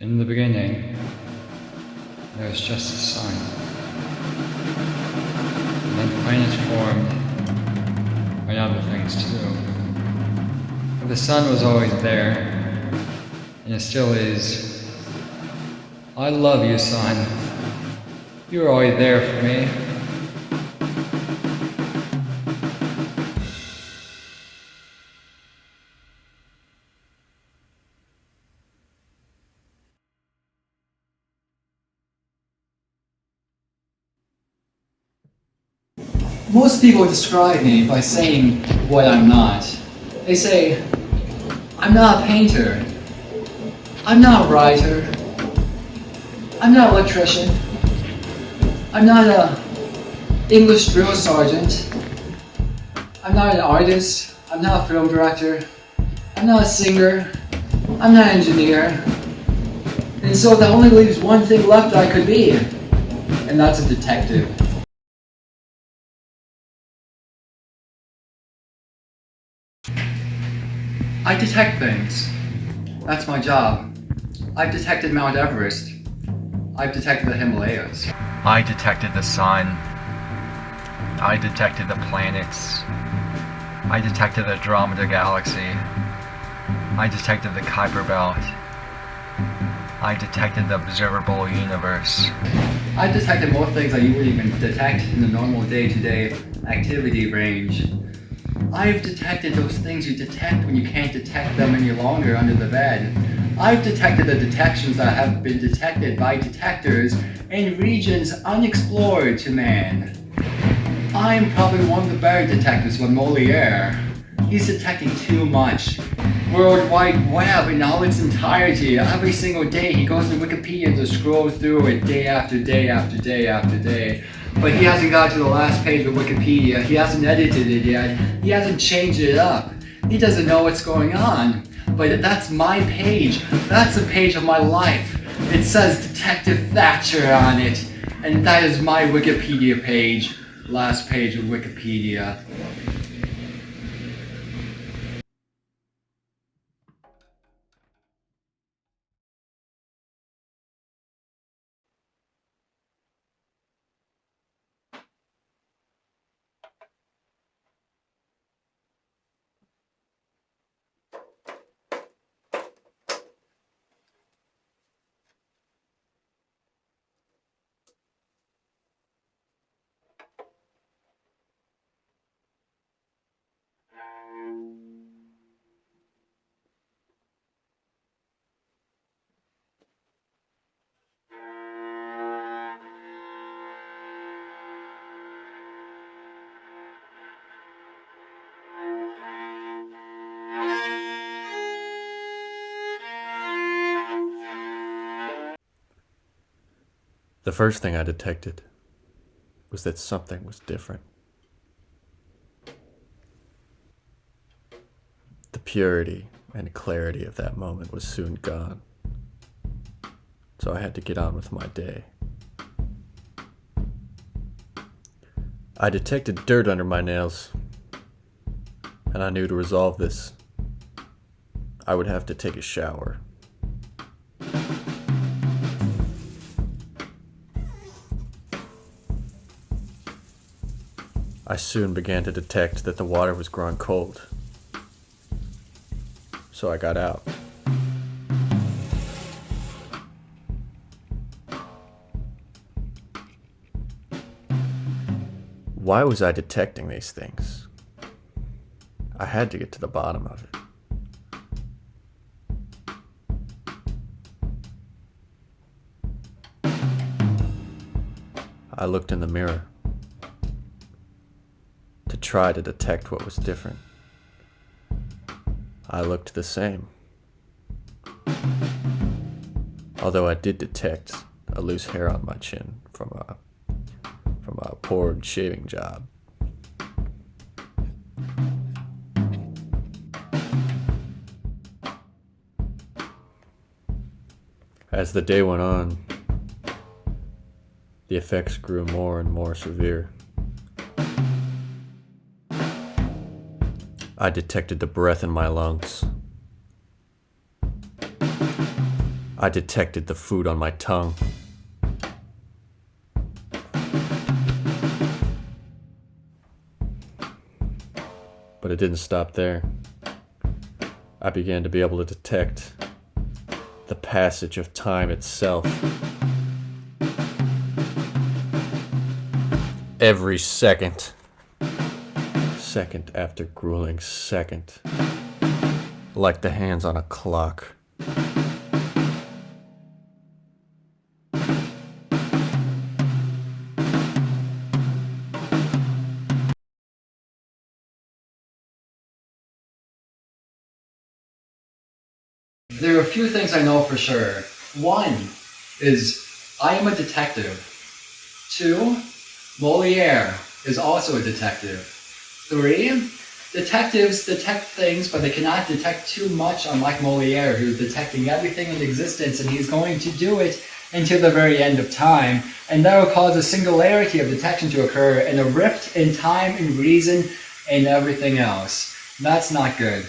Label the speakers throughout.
Speaker 1: In the beginning, there was just a sun. And then planets formed, and other things too. But the sun was always there, and it still is. I love you, sun. You were always there for me.
Speaker 2: Most people describe me by saying what I'm not. They say, I'm not a painter, I'm not a writer, I'm not an electrician, I'm not an English drill sergeant, I'm not an artist, I'm not a film director, I'm not a singer, I'm not an engineer. And so that only leaves one thing left I could be, and that's a detective. I detect things. That's my job. I've detected Mount Everest. I've detected the Himalayas.
Speaker 1: I detected the sun. I detected the planets. I detected the Andromeda Galaxy. I detected the Kuiper Belt. I detected the observable universe.
Speaker 2: I've detected more things that you wouldn't even detect in the normal day-to-day activity range. I've detected those things you detect when you can't detect them any longer under the bed. I've detected the detections that have been detected by detectors in regions unexplored to man. I'm probably one of the better detectives with Molière. He's detecting too much. World Wide Web in all its entirety. Every single day he goes to Wikipedia and just scrolls through it day after day after day after day. But he hasn't got to the last page of Wikipedia. He hasn't edited it yet. He hasn't changed it up. He doesn't know what's going on. But that's my page. That's a page of my life. It says Detective Thatcher on it. And that is my Wikipedia page. Last page of Wikipedia.
Speaker 3: The first thing I detected was that something was different. The purity and clarity of that moment was soon gone, so I had to get on with my day. I detected dirt under my nails, and I knew to resolve this, I would have to take a shower. I soon began to detect that the water was growing cold, so I got out. Why was I detecting these things? I had to get to the bottom of it. I looked in the mirror to try to detect what was different. I looked the same, although I did detect a loose hair on my chin from a poor shaving job. As the day went on, the effects grew more and more severe. I detected the breath in my lungs. I detected the food on my tongue. But it didn't stop there. I began to be able to detect the passage of time itself. Every second after grueling second, like the hands on a clock.
Speaker 2: There are a few things I know for sure. One is I am a detective. Two, Molière is also a detective. Three, detectives detect things, but they cannot detect too much, unlike Molière, who's detecting everything in existence, and he's going to do it until the very end of time, and that will cause a singularity of detection to occur, and a rift in time and reason and everything else. That's not good.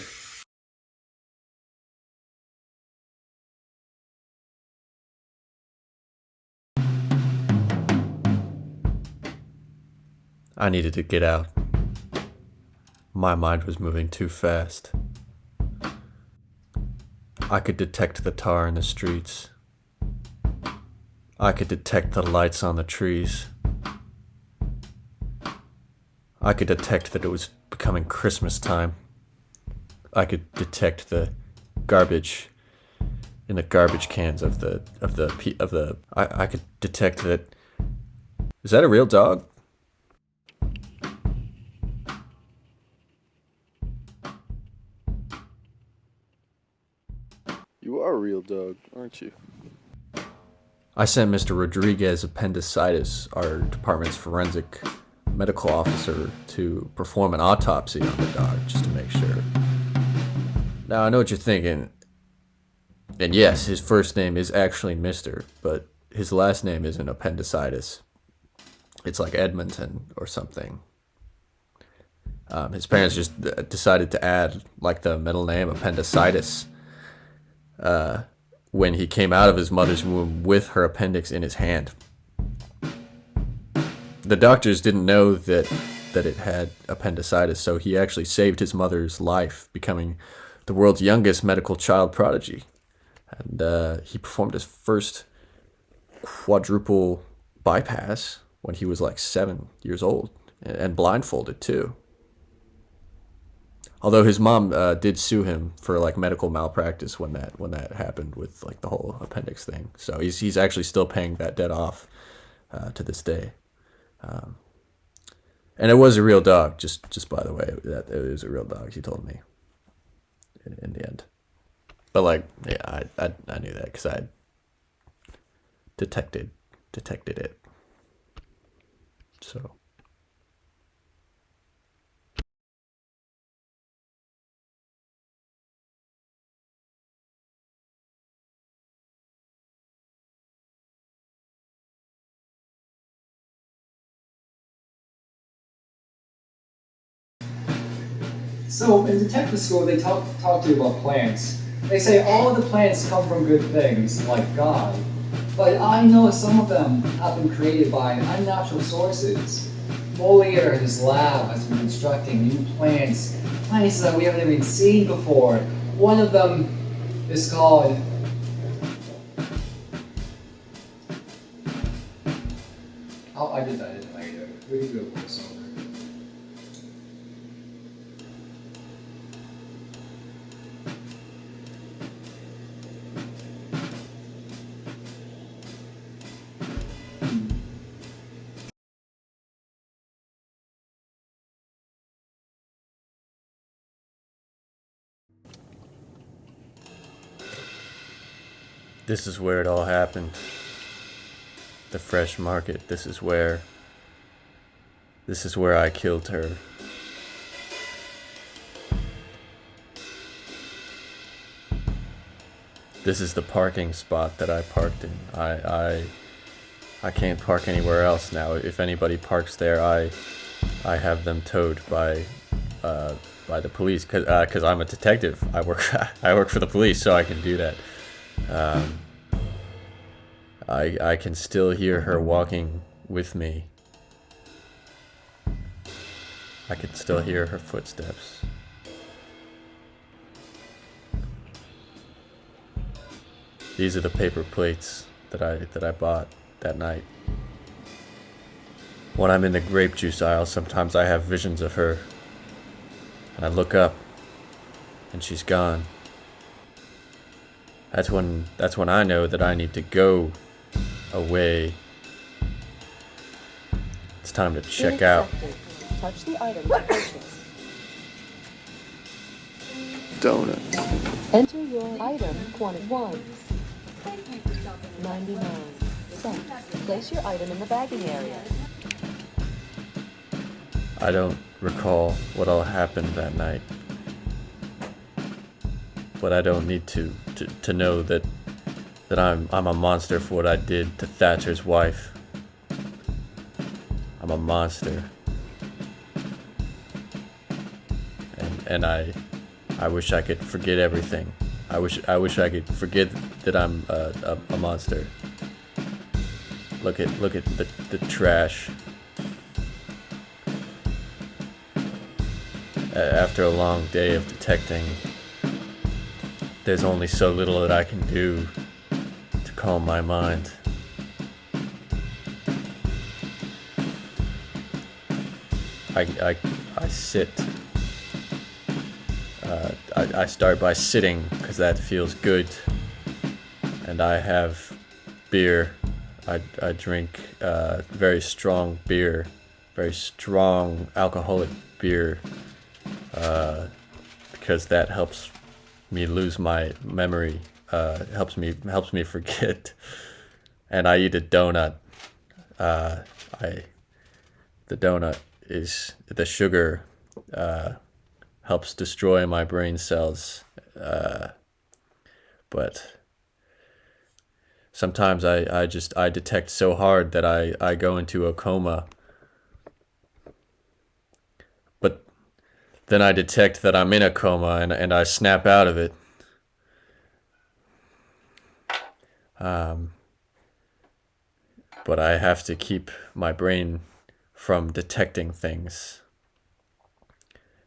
Speaker 3: I needed to get out. My mind was moving too fast. I could detect the tar in the streets. I could detect the lights on the trees. I could detect that it was becoming Christmas time. I could detect the garbage in the garbage cans I could detect that. Is that a real dog? You are a real dog, aren't you? I sent Mr. Rodriguez Appendicitis, our department's forensic medical officer, to perform an autopsy on the dog, just to make sure. Now, I know what you're thinking. And yes, his first name is actually Mr., but his last name isn't Appendicitis. It's like Edmonton or something. His parents just decided to add, like, the middle name Appendicitis when he came out of his mother's womb with her appendix in his hand. The doctors didn't know that it had appendicitis, so he actually saved his mother's life, becoming the world's youngest medical child prodigy. And he performed his first quadruple bypass when he was like 7 years old, and blindfolded too. Although his mom did sue him for like medical malpractice when that happened with like the whole appendix thing. So he's actually still paying that debt off to this day. And it was a real dog. Just by the way, that it was a real dog. He told me in the end. But like, yeah, I knew that because I detected it. So.
Speaker 2: So in detective school, they talk to you about plants. They say all of the plants come from good things, like God. But I know some of them have been created by unnatural sources. Molière in his lab has been constructing new plants that we haven't even seen before. One of them is called... Oh, I did that, didn't I? We can do a voiceover.
Speaker 3: This is where it all happened. The fresh market. This is where I killed her. This is the parking spot that I parked in. I can't park anywhere else now. If anybody parks there, I have them towed by the police because I'm a detective. I work for the police, so I can do that. I can still hear her walking with me. I can still hear her footsteps. These are the paper plates that I bought that night. When I'm in the grape juice aisle, sometimes I have visions of her. And I look up, and she's gone. That's when I know that I need to go away. It's time to check out.
Speaker 4: Touch the item to purchase.
Speaker 3: Donut.
Speaker 4: Enter your item quantity 99 cents. Place your item in the bagging area.
Speaker 3: I don't recall what all happened that night. But I don't need to know that I'm a monster for what I did to Thatcher's wife. I'm a monster. And I wish I could forget everything. I wish I could forget that I'm a monster. Look at the trash. After a long day of detecting, there's only so little that I can do to calm my mind. I sit. I start by sitting because that feels good, and I have beer. I drink very strong beer, very strong alcoholic beer, because that helps me lose my memory, helps me forget. And I eat a donut. The donut is the sugar helps destroy my brain cells, but sometimes I detect so hard that I go into a coma. But then I detect that I'm in a coma and I snap out of it. But I have to keep my brain from detecting things.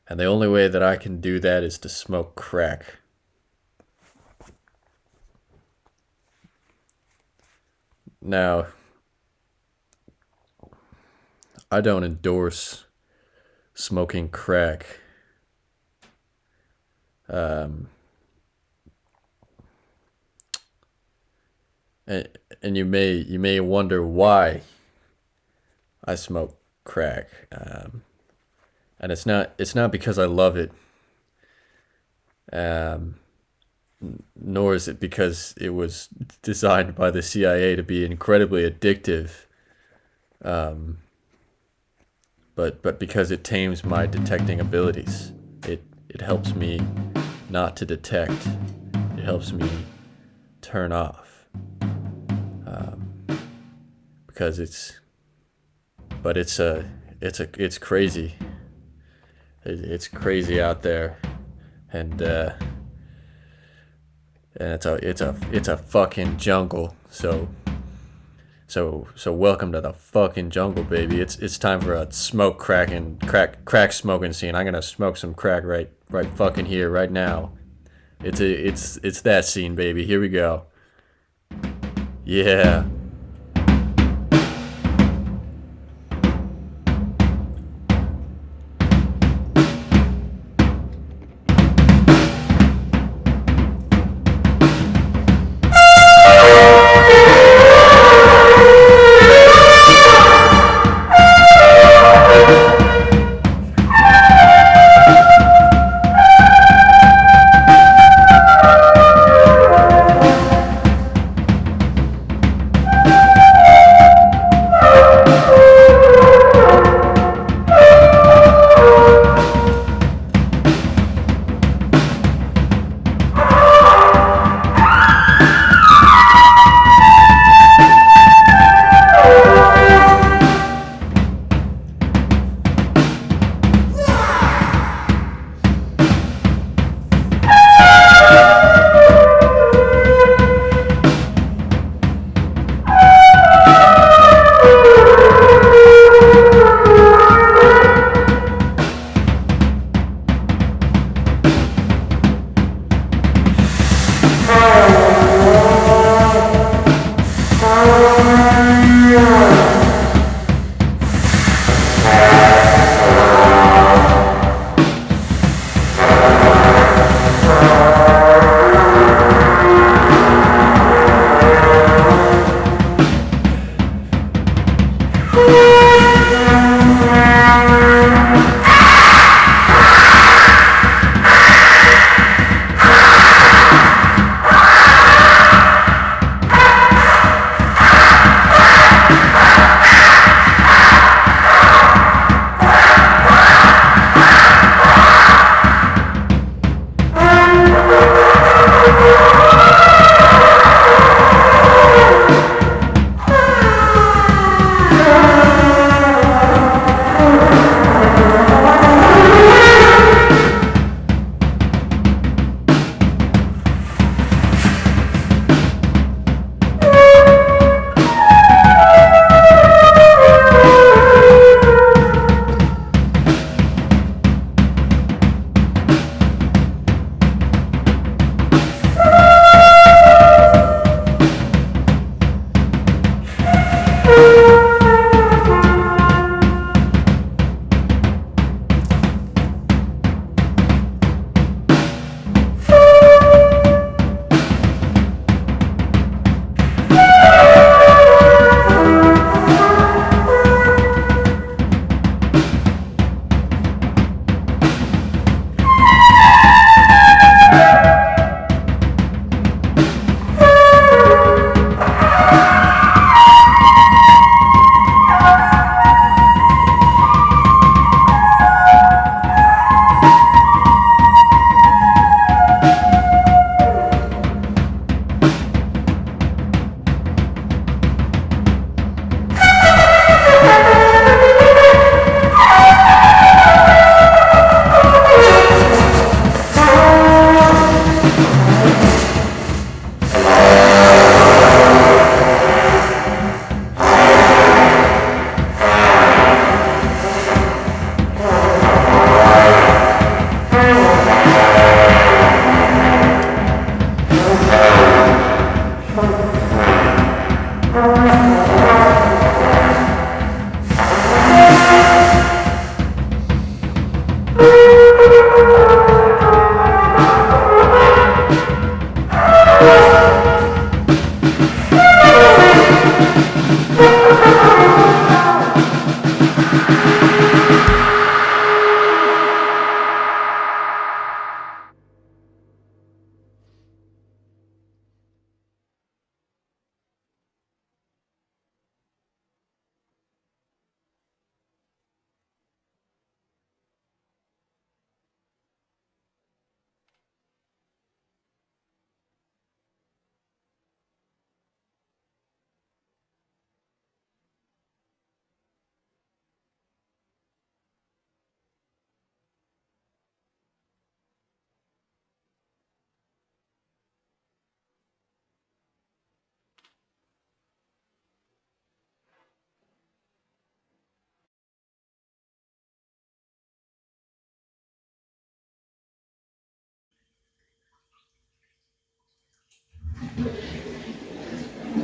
Speaker 3: And the only way that I can do that is to smoke crack. Now, I don't endorse smoking crack. And you may wonder why I smoke crack. And it's not because I love it. Nor is it because it was designed by the CIA to be incredibly addictive. But because it tames my detecting abilities. It helps me not to detect. It helps me turn off. Because it's crazy. It's crazy out there, and it's a fucking jungle. So welcome to the fucking jungle, baby. It's time for a crack smoking scene. I'm gonna smoke some crack right fucking here, right now. It's that scene, baby. Here we go. Yeah.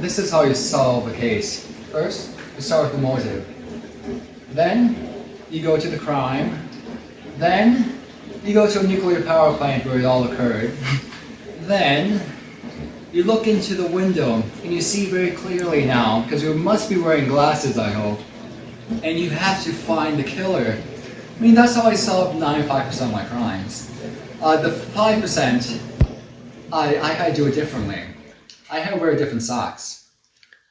Speaker 2: this is how you solve a case. First, you start with the motive. Then, you go to the crime. Then, you go to a nuclear power plant where it all occurred. Then, you look into the window and you see very clearly now, because you must be wearing glasses, I hope, and you have to find the killer. I mean, that's how I solved 95% of my crimes. The 5%, I had to do it differently. I had to wear different socks.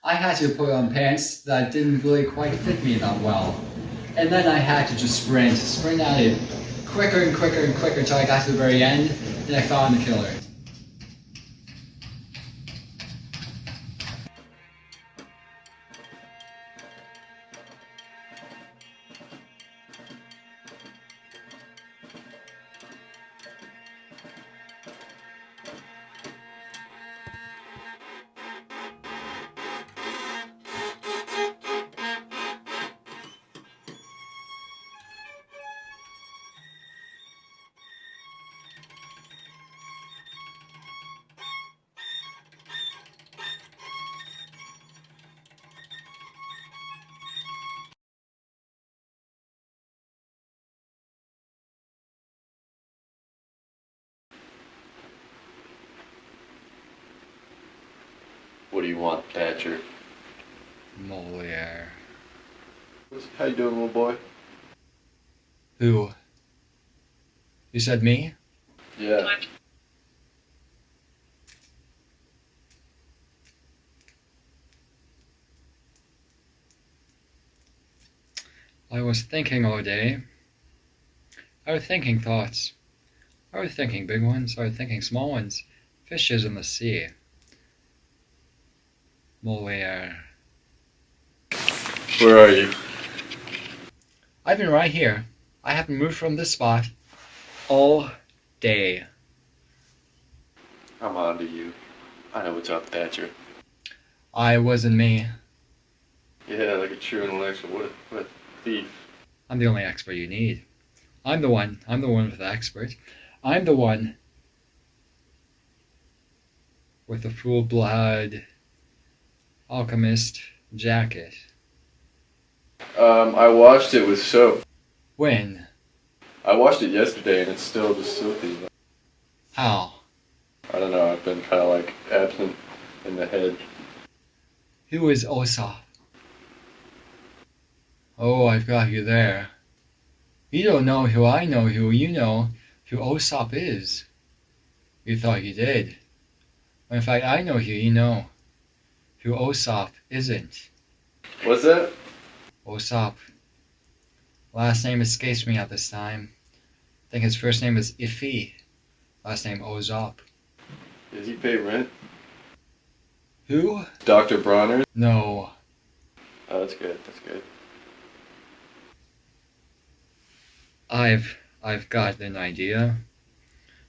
Speaker 2: I had to put on pants that didn't really quite fit me that well. And then I had to just sprint at it quicker and quicker and quicker until I got to the very end, and I found the killer.
Speaker 3: What do you want, Thatcher?
Speaker 2: Molière.
Speaker 3: How you doing, little boy?
Speaker 2: Who? You said me?
Speaker 3: Yeah.
Speaker 1: I was thinking all day. I was thinking thoughts. I was thinking big ones. I was thinking small ones. Fishes in the sea. Molière.
Speaker 3: Where are you?
Speaker 1: I've been right here. I haven't moved from this spot all day.
Speaker 3: I'm on to you. I know what's up, Thatcher.
Speaker 1: I wasn't me.
Speaker 3: Yeah, like a true intellectual. What a thief.
Speaker 1: I'm the only expert you need. I'm the one with the expert. I'm the one with the full-blood alchemist jacket.
Speaker 3: I washed it with soap.
Speaker 1: When?
Speaker 3: I washed it yesterday and it's still just silky.
Speaker 1: How?
Speaker 3: I don't know, I've been kind of like absent in the head.
Speaker 1: Who is Osa? Oh, I've got you there. You don't know who I know who you know who Osop is. You thought you did. In fact, I know who you know who Osop isn't.
Speaker 3: What's that?
Speaker 1: Osop. Last name escapes me at this time. I think his first name is Ifi. Last name Ozop.
Speaker 3: Does he pay rent?
Speaker 1: Who?
Speaker 3: Dr. Bronner?
Speaker 1: No.
Speaker 3: Oh, that's good, that's good.
Speaker 1: I've got an idea.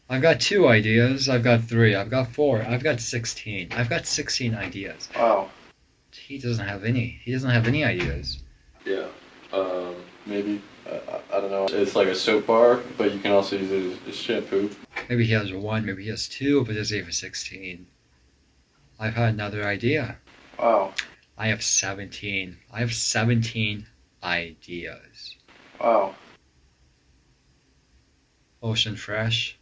Speaker 1: I've got 2 ideas. I've got 3. I've got 4. I've got 16. I've got 16 ideas.
Speaker 3: Wow.
Speaker 1: He doesn't have any. He doesn't have any ideas.
Speaker 3: Yeah. Maybe, I don't know. It's like a soap bar, but you can also use it as shampoo.
Speaker 1: Maybe he has 1, maybe he has 2, but there's even 16. I've had another idea.
Speaker 3: Wow.
Speaker 1: I have 17. I have 17 ideas.
Speaker 3: Wow.
Speaker 1: Ocean fresh.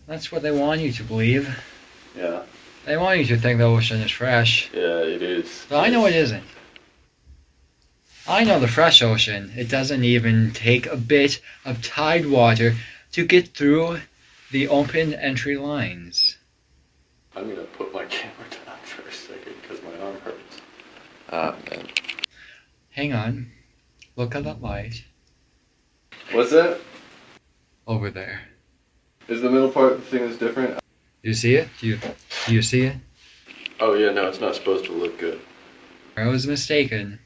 Speaker 1: That's what they want you to believe.
Speaker 3: Yeah.
Speaker 1: They want you to think the ocean is fresh.
Speaker 3: Yeah, it is.
Speaker 1: But I know it isn't. I know the fresh ocean. It doesn't even take a bit of tide water to get through the open entry lines.
Speaker 3: I'm gonna put my camera down for a second because my arm hurts. Ah, man.
Speaker 1: Hang on. Look at that light.
Speaker 3: What's that?
Speaker 1: Over there.
Speaker 3: Is the middle part the thing that's different?
Speaker 1: Do you see it? Do you see it?
Speaker 3: Oh yeah, no, it's not supposed to look good.
Speaker 1: I was mistaken.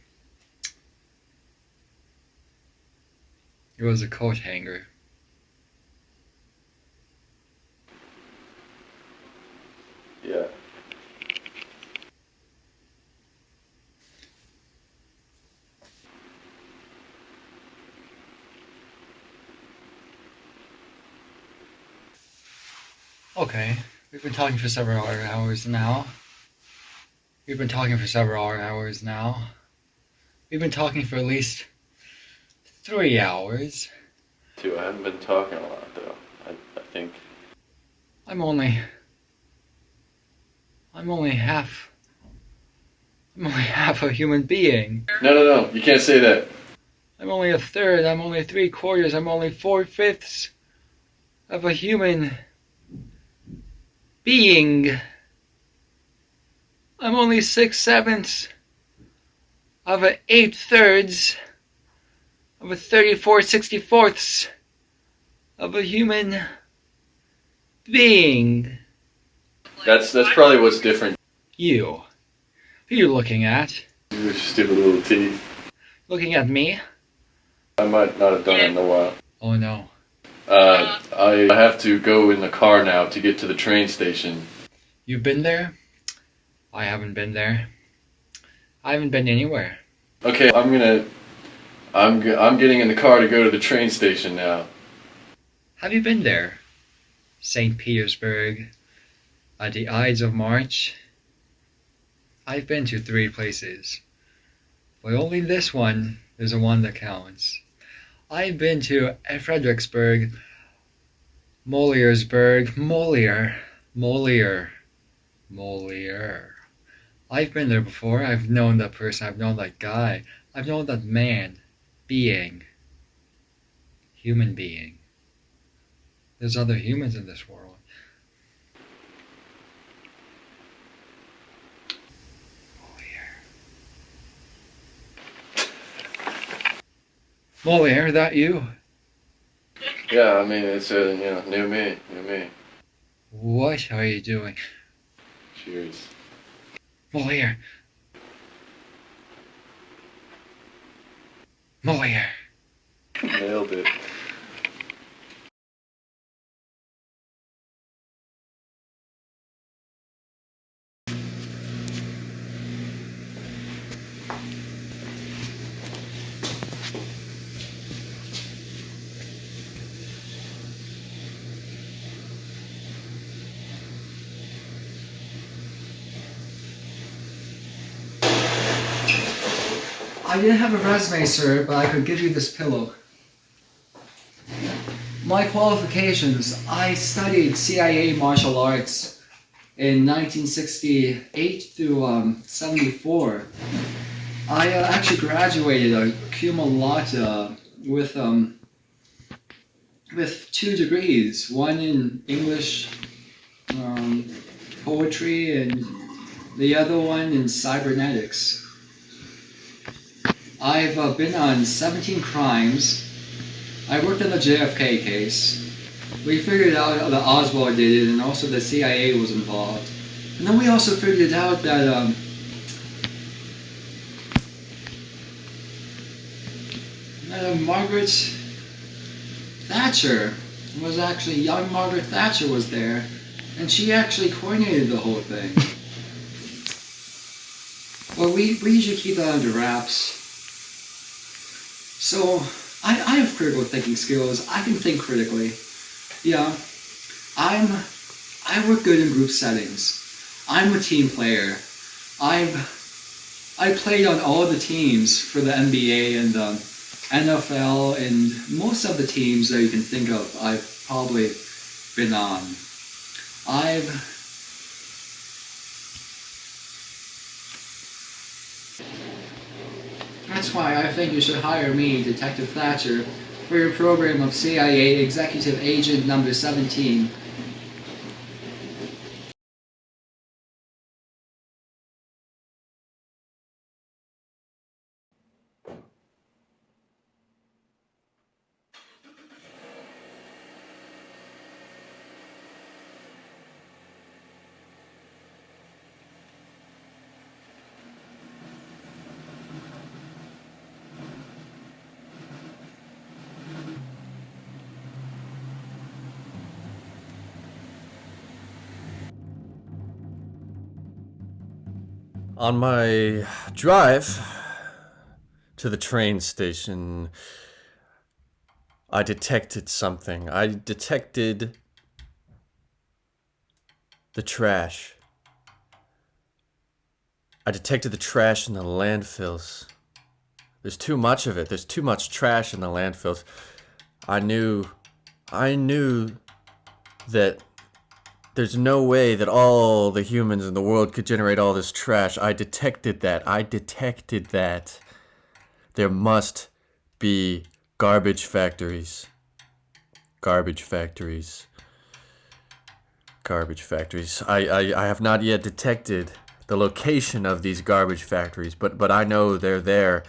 Speaker 1: It was a coat hanger.
Speaker 3: Yeah.
Speaker 1: Okay, we've been talking for several hours now. We've been talking for several hours now. We've been talking for at least 3 hours.
Speaker 3: 2. I haven't been talking a lot, though. I think.
Speaker 1: I'm only half a human being.
Speaker 3: No. You can't say that.
Speaker 1: I'm only a third, I'm only 3/4, I'm only 4/5 of a human being. I'm only 6/7 of a 8/3 of a 34/64 of a human being.
Speaker 3: That's probably what's different.
Speaker 1: You. Who are you looking at?
Speaker 3: Your stupid little teeth.
Speaker 1: Looking at me?
Speaker 3: I might not have done it in a while.
Speaker 1: Oh no.
Speaker 3: I have to go in the car now to get to the train station.
Speaker 1: You've been there? I haven't been there. I haven't been anywhere.
Speaker 3: Okay, I'm getting in the car to go to the train station now.
Speaker 1: Have you been there? St. Petersburg, at the Ides of March? I've been to 3 places, but only this one is the one that counts. I've been to Fredericksburg, Molièresburg, Molière. I've been there before. I've known that person. I've known that guy. I've known that man, being, human being. There's other humans in this world. Molière, that you?
Speaker 3: Yeah, I mean, it's new me.
Speaker 1: What are you doing?
Speaker 3: Cheers.
Speaker 1: Molière. Molière.
Speaker 3: Nailed it.
Speaker 1: I didn't have a resume, sir, but I could give you this pillow. My qualifications: I studied CIA martial arts in 1968 through 74. I actually graduated cum laude with 2 degrees, one in English poetry and the other one in cybernetics. I've been on 17 crimes. I worked on the JFK case. We figured out that Oswald did it, and also the CIA was involved. And then we also figured out that Margaret Thatcher was actually, young Margaret Thatcher was there, and she actually coordinated the whole thing. Well, we usually keep that under wraps. So, I have critical thinking skills. I can think critically. Yeah. I work good in group settings. I'm a team player. I played on all the teams for the NBA and the NFL, and most of the teams that you can think of I've probably been on. That's why I think you should hire me, Detective Thatcher, for your program of CIA Executive Agent number 17.
Speaker 3: On my drive to the train station, I detected something. I detected the trash. I detected the trash in the landfills. There's too much of it. There's too much trash in the landfills. I knew that there's no way that all the humans in the world could generate all this trash. I detected that. There must be garbage factories. Garbage factories. I have not yet detected the location of these garbage factories, but I know they're there,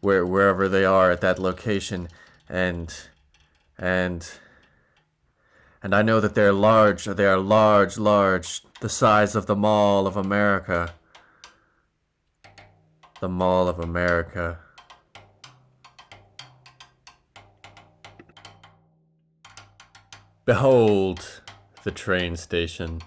Speaker 3: wherever they are at that location, and I know that they're large. They are large, the size of the Mall of America. The Mall of America. Behold the train station.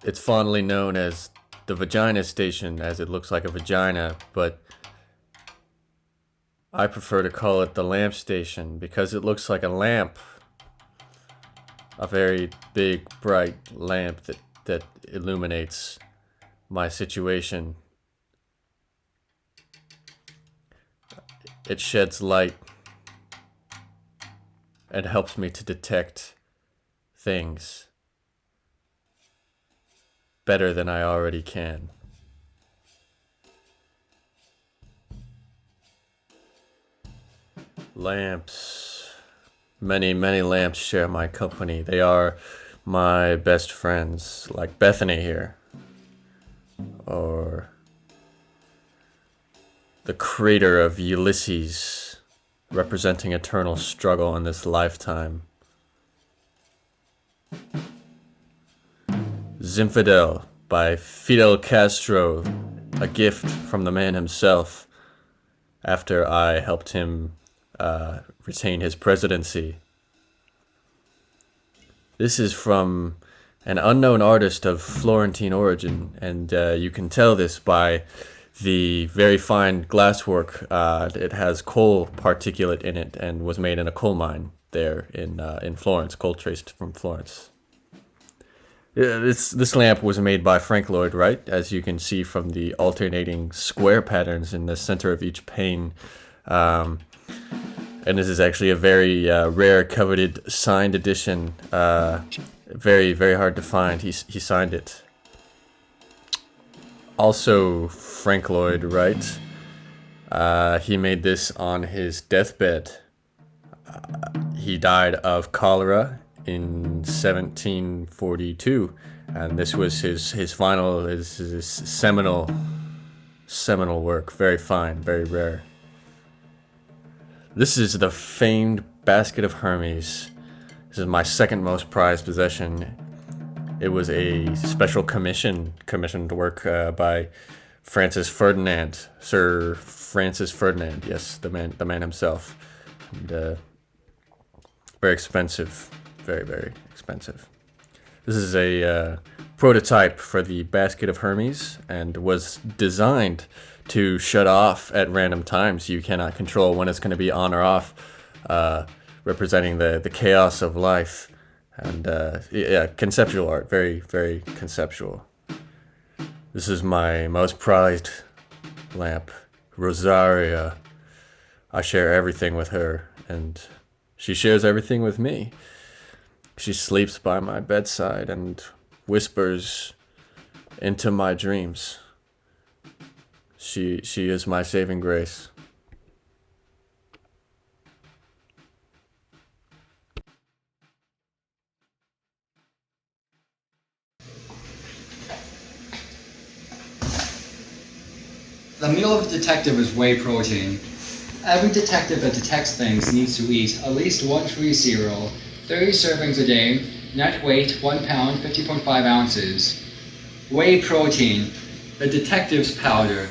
Speaker 3: It's fondly known as the vagina station, as it looks like a vagina, but I prefer to call it the lamp station because it looks like a lamp. A very big, bright lamp that illuminates my situation. It sheds light and helps me to detect things better than I already can. Lamps. Many lamps share my company. They are my best friends, like Bethany here. Or the crater of Ulysses, representing eternal struggle in this lifetime. Zinfandel by Fidel Castro, a gift from the man himself after I helped him retain his presidency. This is from an unknown artist of Florentine origin, and you can tell this by the very fine glasswork. It has coal particulate in it and was made in a coal mine there in Florence, coal traced from Florence. This lamp was made by Frank Lloyd Wright, as you can see from the alternating square patterns in the center of each pane. And this is actually a very rare, coveted, signed edition. Very, very hard to find. He signed it. Also, Frank Lloyd Wright. He made this on his deathbed. He died of cholera in 1742, and this was his final, his seminal work. Very fine, very rare. This is the famed Basket of Hermes. This is my second most prized possession. It was a special commissioned work by Francis Ferdinand, Sir Francis Ferdinand. Yes, the man himself. And very expensive. Very, very expensive. This is a prototype for the Basket of Hermes and was designed to shut off at random times. You cannot control when it's going to be on or off, representing the chaos of life. And conceptual art, very, very conceptual. This is my most prized lamp, Rosaria. I share everything with her, and she shares everything with me. She sleeps by my bedside and whispers into my dreams. She is my saving grace.
Speaker 2: The meal of the detective is whey protein. Every detective that detects things needs to eat at least one free cereal, 30 servings a day, net weight 1 pound, 50.5 ounces. Whey protein, the detective's powder.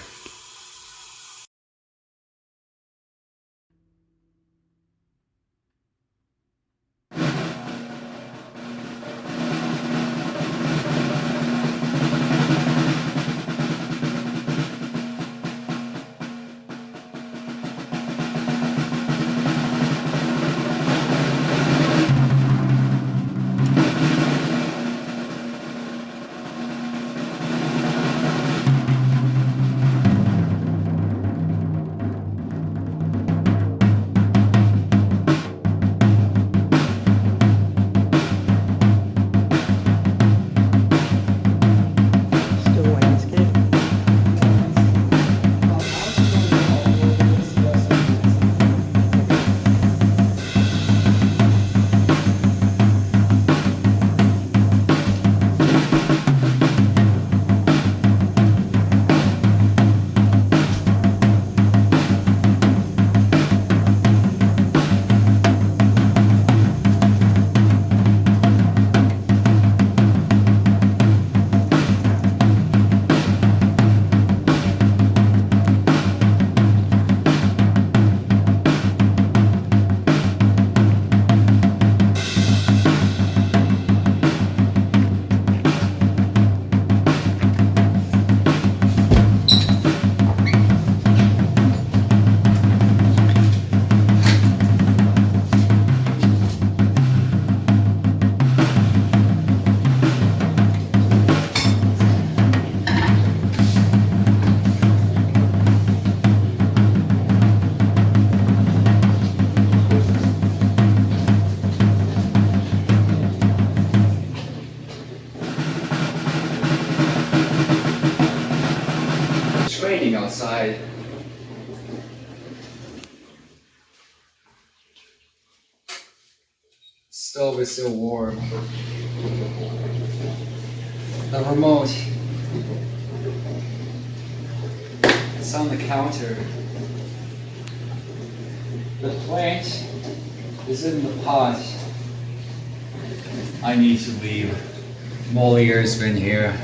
Speaker 2: raining outside. Stove is still warm. The remote. It's on the counter. The plant is in the pot. I need to leave. Moliere's been here.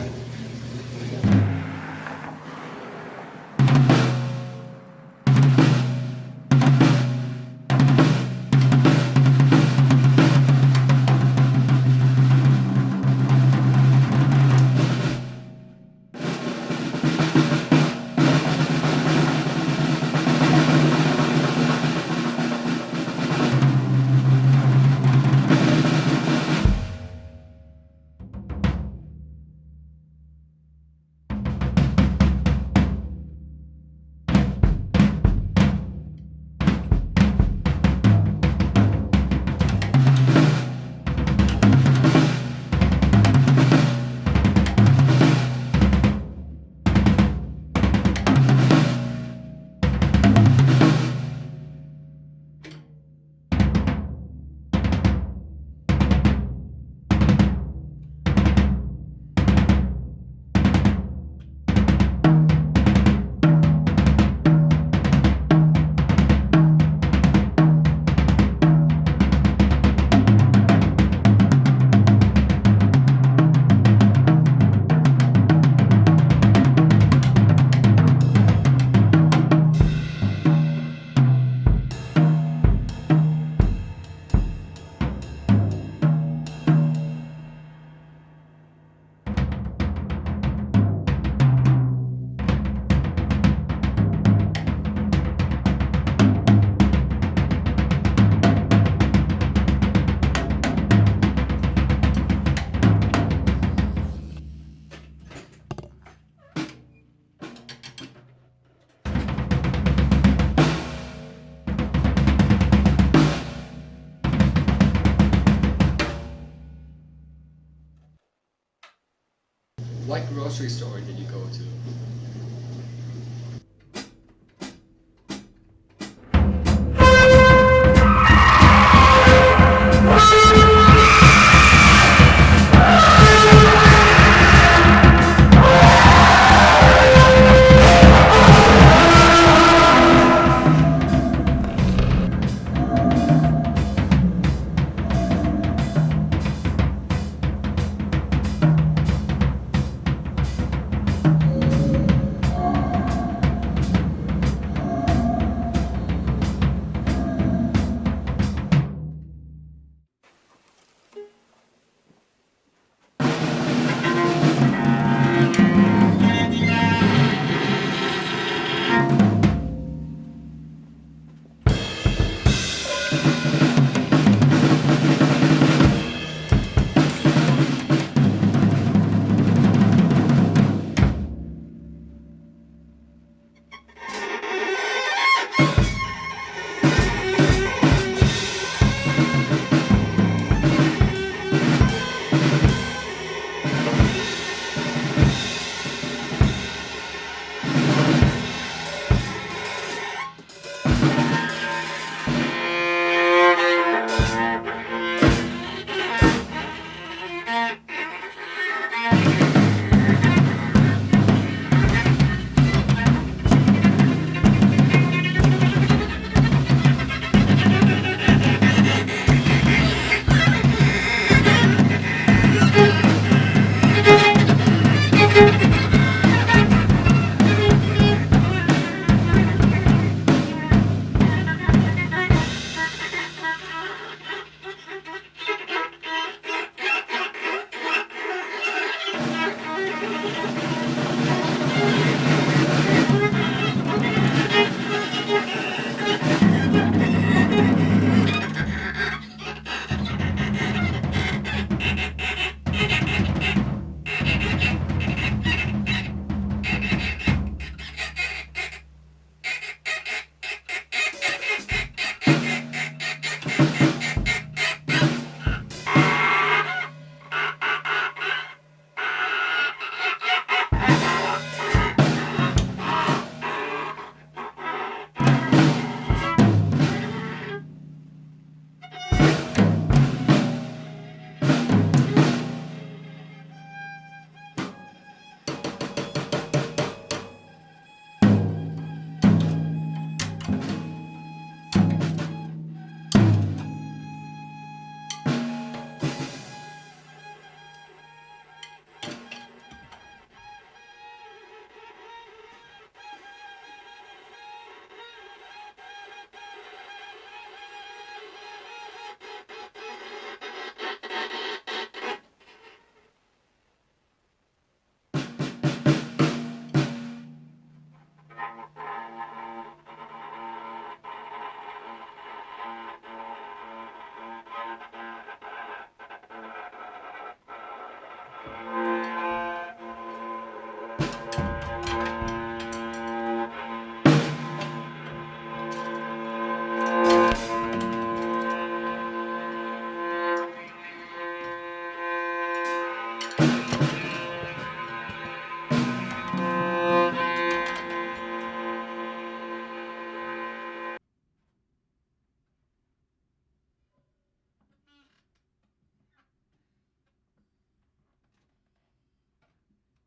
Speaker 2: What grocery store did you go to?